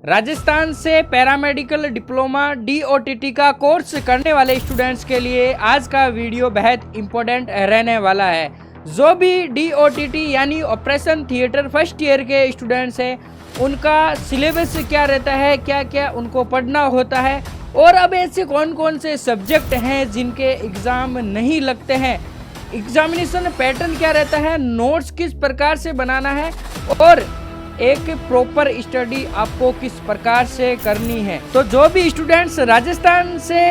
राजस्थान से paramedical diploma DOTT का course करने वाले स्टूडेंट्स के लिए आज का वीडियो बेहद इम्पोर्टेंट रहने वाला है। जो भी DOTT यानी ऑपरेशन थिएटर फर्स्ट ईयर के स्टूडेंट्स हैं, उनका सिलेबस क्या रहता है, क्या क्या उनको पढ़ना होता है और अब ऐसे कौन कौन से सब्जेक्ट हैं जिनके एग्ज़ाम नहीं लगते हैं, एग्जामिनेशन पैटर्न क्या रहता है, नोट्स किस प्रकार से बनाना है और एक प्रॉपर स्टडी आपको किस प्रकार से करनी है। तो जो भी स्टूडेंट्स राजस्थान से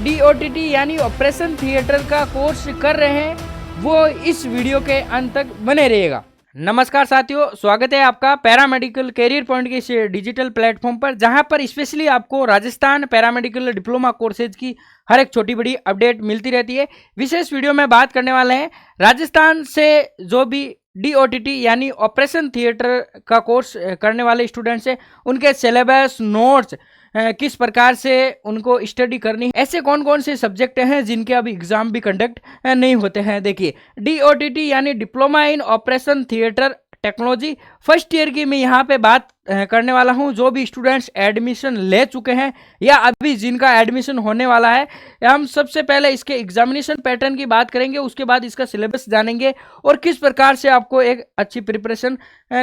DOTT यानी ऑपरेशन थिएटर का कोर्स कर रहे हैं, वो इस वीडियो के अंत तक बने रहिएगा। नमस्कार साथियों, स्वागत है आपका पैरामेडिकल कैरियर पॉइंट के इस डिजिटल प्लेटफॉर्म पर, जहां पर स्पेशली आपको राजस्थान पैरामेडिकल डिप्लोमा कोर्सेज की हर एक छोटी बड़ी अपडेट मिलती रहती है। विशेष वीडियो में बात करने वाले हैं राजस्थान से जो भी DOTT यानी ऑपरेशन थिएटर का कोर्स करने वाले स्टूडेंट्स हैं, उनके सिलेबस, नोट्स किस प्रकार से उनको स्टडी करनी है, ऐसे कौन कौन से सब्जेक्ट हैं जिनके अभी एग्जाम भी कंडक्ट नहीं होते हैं। देखिए, DOTT यानी diploma in operation theatre technology first year की मैं यहाँ पे बात करने वाला हूँ। जो भी स्टूडेंट्स एडमिशन ले चुके हैं या अभी जिनका एडमिशन होने वाला है, हम सबसे पहले इसके एग्जामिनेशन पैटर्न की बात करेंगे, उसके बाद इसका सिलेबस जानेंगे और किस प्रकार से आपको एक अच्छी प्रिपरेशन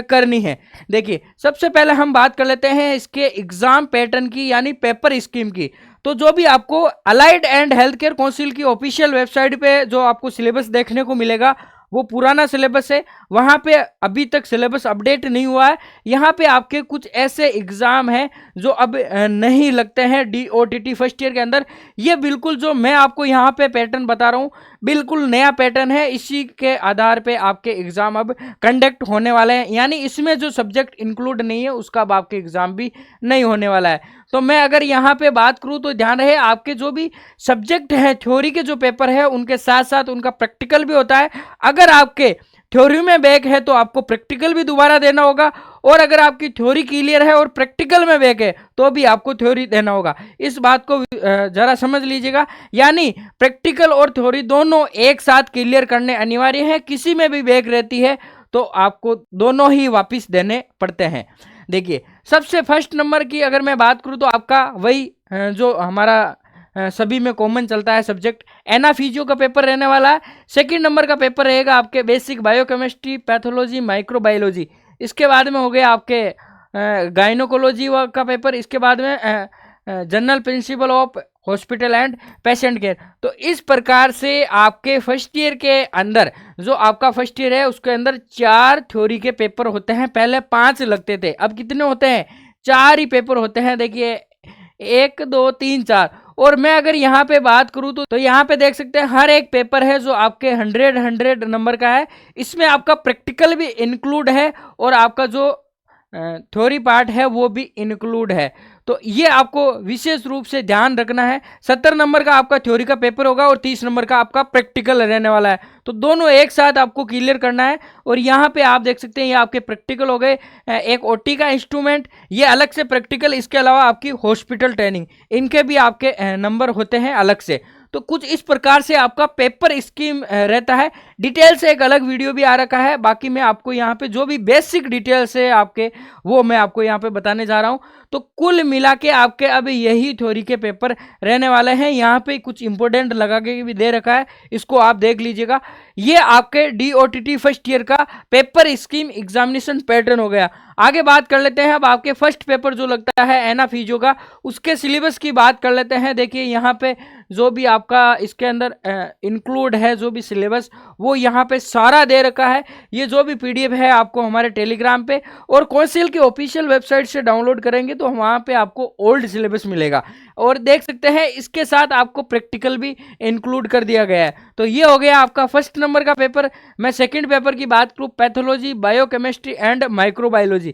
करनी है। देखिए, सबसे पहले हम बात कर लेते हैं इसके एग्जाम पैटर्न की यानी पेपर स्कीम की। तो जो भी आपको allied and health care council की ऑफिशियल वेबसाइट पे जो आपको सिलेबस देखने को मिलेगा, वो पुराना सिलेबस है। वहाँ पे अभी तक सिलेबस अपडेट नहीं हुआ है। यहाँ पे आपके कुछ ऐसे एग्जाम हैं जो अब नहीं लगते हैं DOTT फर्स्ट ईयर के अंदर। ये बिल्कुल जो मैं आपको यहाँ पे पैटर्न बता रहा हूँ, बिल्कुल नया पैटर्न है। इसी के आधार पे आपके एग्जाम अब कंडक्ट होने वाले हैं, यानी इसमें जो सब्जेक्ट इंक्लूड नहीं है उसका अब आपके एग्जाम भी नहीं होने वाला है। तो मैं अगर यहाँ पे बात करूँ तो ध्यान रहे, आपके जो भी सब्जेक्ट है, थ्योरी के जो पेपर है, उनके साथ साथ उनका प्रैक्टिकल भी होता है। अगर आपके थ्योरी में बैक है तो आपको प्रैक्टिकल भी दोबारा देना होगा, और अगर आपकी थ्योरी क्लियर है और प्रैक्टिकल में बैक है तो भी आपको थ्योरी देना होगा। इस बात को जरा समझ लीजिएगा, यानी प्रैक्टिकल और थ्योरी दोनों एक साथ क्लियर करने अनिवार्य है। किसी में भी बैक रहती है तो आपको दोनों ही वापस देने पड़ते हैं। देखिए, सबसे फर्स्ट नंबर की अगर मैं बात करूं तो आपका वही जो हमारा सभी में कॉमन चलता है सब्जेक्ट, एनाफिजियो का पेपर रहने वाला है। सेकंड नंबर का पेपर रहेगा आपके बेसिक बायोकेमिस्ट्री, पैथोलॉजी, माइक्रोबायोलॉजी। इसके बाद में हो गया आपके गायनोकोलॉजी का पेपर। इसके बाद में general principle of hospital and patient care. तो इस प्रकार से आपके फर्स्ट ईयर के अंदर, जो आपका फर्स्ट ईयर है उसके अंदर 4 थ्योरी के पेपर होते हैं। पहले 5 लगते थे, अब कितने होते हैं? 4 ही पेपर होते हैं। देखिए, 1 2 3 4। और मैं अगर यहाँ पे बात करूँ तो यहाँ पे देख सकते हैं हर एक पेपर है जो आपके 100 नंबर का है। इसमें आपका प्रैक्टिकल भी इंक्लूड है और आपका जो थ्योरी पार्ट है वो भी इंक्लूड है। तो ये आपको विशेष रूप से ध्यान रखना है। 70 नंबर का आपका थ्योरी का पेपर होगा और 30 नंबर का आपका प्रैक्टिकल रहने वाला है। तो दोनों एक साथ आपको क्लियर करना है। और यहाँ पे आप देख सकते हैं ये आपके प्रैक्टिकल हो गए। एक OT का इंस्ट्रूमेंट, ये अलग से प्रैक्टिकल। इसके अलावा आपकी हॉस्पिटल ट्रेनिंग, इनके भी आपके नंबर होते हैं अलग से। तो कुछ इस प्रकार से आपका पेपर स्कीम रहता है। डिटेल से एक अलग वीडियो भी आ रखा है। बाकी मैं आपको यहाँ पे जो भी बेसिक डिटेल्स है आपके, वो मैं आपको यहाँ पे बताने जा रहा हूँ। तो कुल मिला के आपके अब यही थ्योरी के पेपर रहने वाले हैं। यहाँ पे कुछ इंपॉर्टेंट लगा के भी दे रखा है, इसको आप देख लीजिएगा। ये आपके DOTT फर्स्ट ईयर का पेपर स्कीम एग्जामिनेशन पैटर्न हो गया। आगे बात कर लेते हैं अब आपके फर्स्ट पेपर जो लगता है एनाफिजियो का, उसके सिलेबस की बात कर लेते हैं। देखिए, यहाँ पे जो भी आपका इसके अंदर इंक्लूड है, जो भी सिलेबस, वो यहाँ पे सारा दे रखा है। ये जो भी PDF है आपको हमारे टेलीग्राम पे और काउंसिल की ऑफिशियल वेबसाइट से डाउनलोड करेंगे तो वहाँ पे आपको ओल्ड सिलेबस मिलेगा। और देख सकते हैं इसके साथ आपको प्रैक्टिकल भी इंक्लूड कर दिया गया है। तो ये हो गया आपका फर्स्ट नंबर का पेपर। मैं सेकंड पेपर की बात करूँ, पैथोलॉजी, बायोकेमिस्ट्री एंड माइक्रोबायोलॉजी।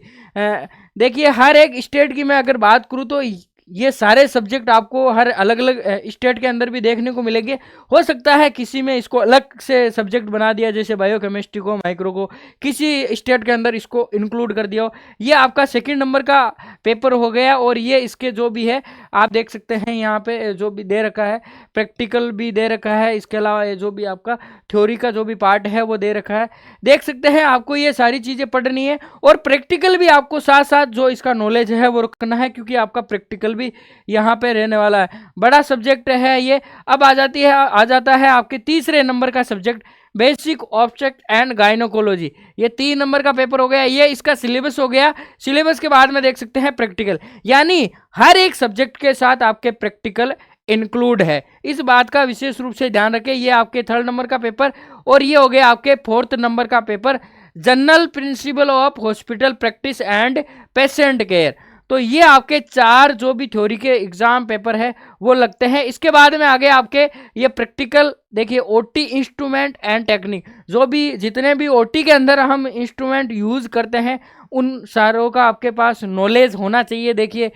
देखिए, हर एक स्टेट की मैं अगर बात करूँ तो ये सारे सब्जेक्ट आपको हर अलग अलग स्टेट के अंदर भी देखने को मिलेंगे। हो सकता है किसी में इसको अलग से सब्जेक्ट बना दिया, जैसे बायोकेमिस्ट्री को, माइक्रो को किसी स्टेट के अंदर इसको इंक्लूड कर दिया हो। ये आपका सेकंड नंबर का पेपर हो गया। और ये इसके जो भी है आप देख सकते हैं यहाँ पे जो भी दे रखा है, प्रैक्टिकल भी दे रखा है, इसके अलावा ये जो भी आपका थ्योरी का जो भी पार्ट है वो दे रखा है। देख सकते हैं आपको ये सारी चीज़ें पढ़नी है और प्रैक्टिकल भी आपको साथ साथ जो इसका नॉलेज है वो रखना है, क्योंकि आपका प्रैक्टिकल भी यहाँ पे रहने वाला है। बड़ा सब्जेक्ट है ये। अब आ जाता है आपके तीसरे नंबर का subject, basic object and gynaecology. ये 3 नंबर का पेपर हो गया, ये इसका सिलेबस हो गया। सिलेबस के बाद में देख सकते हैं प्रैक्टिकल, यानी हर एक सब्जेक्ट के साथ आपके प्रैक्टिकल इंक्लूड है। इस बात का विशेष रूप से ध्यान रखें। ये आपके 3rd नंबर का पेपर और ये हो गया आपके 4th नंबर का paper, general principle of hospital practice and patient care. तो ये आपके 4 जो भी थ्योरी के एग्जाम पेपर है वो लगते हैं। इसके बाद में आगे आपके ये प्रैक्टिकल देखिए, ओटी इंस्ट्रूमेंट एंड टेक्निक, जो भी जितने भी ओटी के अंदर हम इंस्ट्रूमेंट यूज करते हैं उन सारों का आपके पास नॉलेज होना चाहिए। देखिए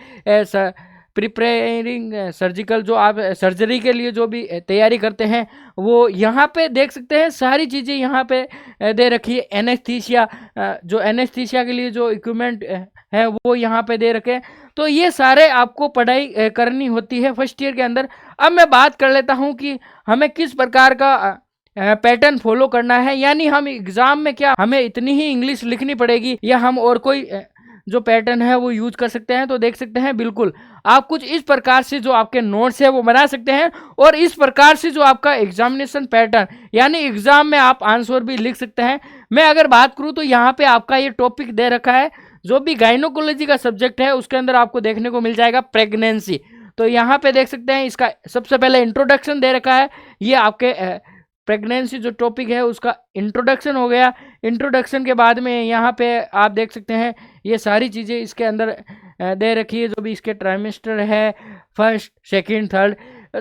प्रिपेयरिंग सर्जिकल, जो आप सर्जरी के लिए जो भी तैयारी करते हैं वो यहाँ पे देख सकते हैं। सारी चीज़ें यहाँ पे दे रखी है। एनेस्थीसिया, जो एनेस्थीसिया के लिए जो इक्विपमेंट है वो यहाँ पे दे रखे हैं। तो ये सारे आपको पढ़ाई करनी होती है फर्स्ट ईयर के अंदर। अब मैं बात कर लेता हूँ कि हमें किस प्रकार का पैटर्न फॉलो करना है, यानी हम एग्जाम में क्या हमें इतनी ही इंग्लिश लिखनी पड़ेगी या हम और कोई जो पैटर्न है वो यूज कर सकते हैं। तो देख सकते हैं बिल्कुल आप कुछ इस प्रकार से जो आपके नोट्स है वो बना सकते हैं और इस प्रकार से जो आपका एग्जामिनेशन पैटर्न, यानी एग्जाम में आप आंसर भी लिख सकते हैं। मैं अगर बात करूं तो यहाँ पे आपका ये टॉपिक दे रखा है, जो भी गायनोकोलॉजी का सब्जेक्ट है उसके अंदर आपको देखने को मिल जाएगा प्रेगनेंसी। तो यहाँ पे देख सकते हैं इसका सबसे पहले इंट्रोडक्शन दे रखा है। ये आपके प्रेगनेंसी जो टॉपिक है उसका इंट्रोडक्शन हो गया। इंट्रोडक्शन के बाद में यहाँ पे आप देख सकते हैं ये सारी चीज़ें इसके अंदर दे रखी है, जो भी इसके ट्राइमेस्टर है, फर्स्ट, सेकंड, थर्ड।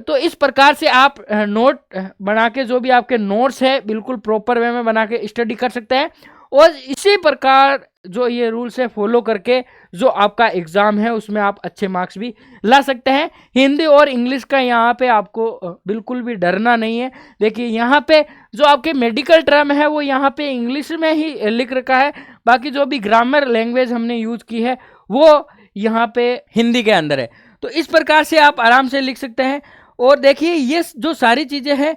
तो इस प्रकार से आप नोट बना के जो भी आपके नोट्स है बिल्कुल प्रॉपर वे में बना के स्टडी कर सकते हैं और इसी प्रकार जो ये रूल्स है फॉलो करके जो आपका एग्ज़ाम है उसमें आप अच्छे मार्क्स भी ला सकते हैं। हिंदी और इंग्लिश का यहाँ पे आपको बिल्कुल भी डरना नहीं है। देखिए यहाँ पे जो आपके मेडिकल टर्म है वो यहाँ पे इंग्लिश में ही लिख रखा है, बाकी जो भी ग्रामर लैंग्वेज हमने यूज़ की है वो यहाँ पे हिंदी के अंदर है। तो इस प्रकार से आप आराम से लिख सकते हैं। और देखिए ये जो सारी चीज़ें हैं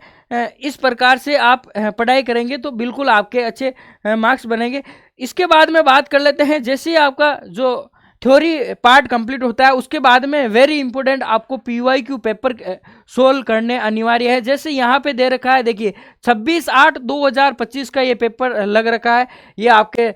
इस प्रकार से आप पढ़ाई करेंगे तो बिल्कुल आपके अच्छे मार्क्स बनेंगे। इसके बाद में बात कर लेते हैं, जैसे ही आपका जो थ्योरी पार्ट कंप्लीट होता है उसके बाद में वेरी इंपॉर्टेंट आपको पीवाईक्यू पेपर सोल्व करने अनिवार्य है। जैसे यहाँ पे दे रखा है, देखिए 26/8/2025 का ये पेपर लग रखा है। ये आपके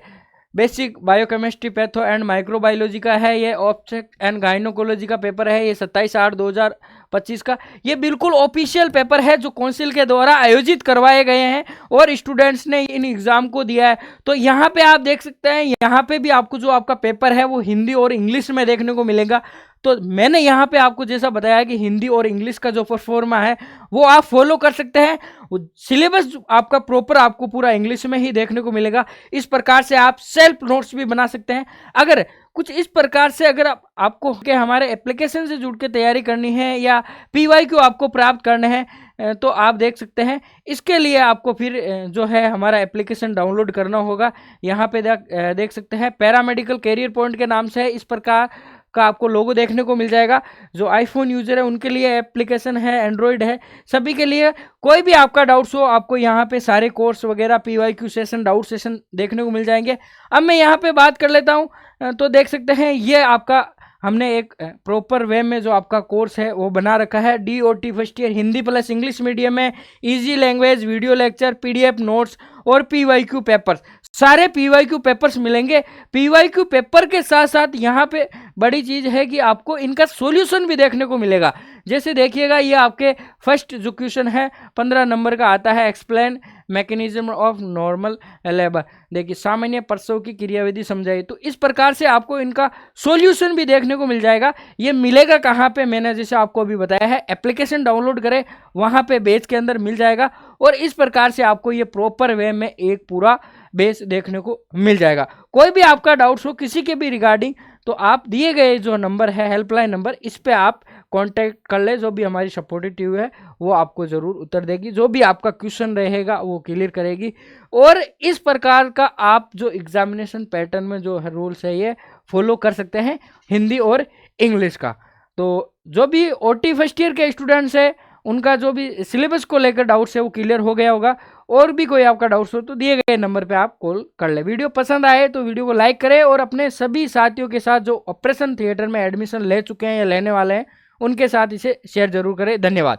basic biochemistry, patho and microbiology का है। ये ऑब्जेक्ट एंड गायनोकोलॉजी का पेपर है, ये 27/8/2025 का। ये बिल्कुल ऑफिशियल पेपर है जो काउंसिल के द्वारा आयोजित करवाए गए हैं और स्टूडेंट्स ने इन एग्जाम को दिया है। तो यहाँ पे आप देख सकते हैं, यहाँ पे भी आपको जो आपका पेपर है वो हिंदी और इंग्लिश में देखने को मिलेगा। तो मैंने यहाँ पे आपको जैसा बताया कि हिंदी और इंग्लिश का जो परफॉर्मा है वो आप फॉलो कर सकते हैं। सिलेबस आपका प्रॉपर आपको पूरा इंग्लिश में ही देखने को मिलेगा। इस प्रकार से आप सेल्फ नोट्स भी बना सकते हैं। अगर कुछ इस प्रकार से अगर आपको के हमारे एप्लीकेशन से जुड़ के तैयारी करनी है या पीवाईक्यू आपको प्राप्त करने हैं तो आप देख सकते हैं। इसके लिए आपको फिर जो है हमारा एप्लीकेशन डाउनलोड करना होगा। यहाँ पे देख सकते हैं पैरामेडिकल कैरियर पॉइंट के नाम से है। इस प्रकार का आपको लोगो देखने को मिल जाएगा। जो आईफोन यूजर है उनके लिए एप्लीकेशन है, एंड्रॉयड है, सभी के लिए। कोई भी आपका डाउट्स हो आपको यहाँ पे सारे कोर्स वगैरह पीवाईक्यू सेशन, डाउट सेशन देखने को मिल जाएंगे। अब मैं यहाँ पे बात कर लेता हूँ। तो देख सकते हैं ये आपका हमने एक प्रॉपर वे में जो आपका कोर्स है वो बना रखा है। DOT first year Hindi plus English medium में easy language, video lecture, PDF notes और पीवाईक्यू पेपर्स, सारे पीवाईक्यू पेपर्स मिलेंगे। पीवाईक्यू पेपर के साथ साथ यहाँ पे बड़ी चीज़ है कि आपको इनका सॉल्यूशन भी देखने को मिलेगा। जैसे देखिएगा ये आपके फर्स्ट जो क्वेश्चन है 15 नंबर का आता है, explain mechanism of normal labour. देखिए सामान्य प्रसव की क्रियाविधि समझाइए। तो इस प्रकार से आपको इनका सॉल्यूशन भी देखने को मिल जाएगा। ये मिलेगा कहाँ पे, मैंने जैसे आपको अभी बताया है, एप्लीकेशन डाउनलोड करें वहाँ पे बेस के अंदर मिल जाएगा। और इस प्रकार से आपको ये प्रॉपर वे में एक पूरा बेस देखने को मिल जाएगा। कोई भी आपका डाउट्स हो किसी के भी रिगार्डिंग तो आप दिए गए जो नंबर है हेल्पलाइन नंबर, इस पे आप कांटेक्ट कर ले। जो भी हमारी सपोर्टिव टीम है वो आपको ज़रूर उत्तर देगी, जो भी आपका क्वेश्चन रहेगा वो क्लियर करेगी। और इस प्रकार का आप जो एग्जामिनेशन पैटर्न में जो है रूल्स है ये फॉलो कर सकते हैं हिंदी और इंग्लिश का। तो जो भी ओटी फर्स्ट ईयर के स्टूडेंट्स है उनका जो भी सिलेबस को लेकर डाउट्स है वो क्लियर हो गया होगा। और भी कोई आपका डाउट्स हो तो दिए गए नंबर पे आप कॉल कर ले। वीडियो पसंद आए तो वीडियो को लाइक करें और अपने सभी साथियों के साथ जो ऑपरेशन थिएटर में एडमिशन ले चुके हैं या लेने वाले हैं उनके साथ इसे शेयर जरूर करें। धन्यवाद।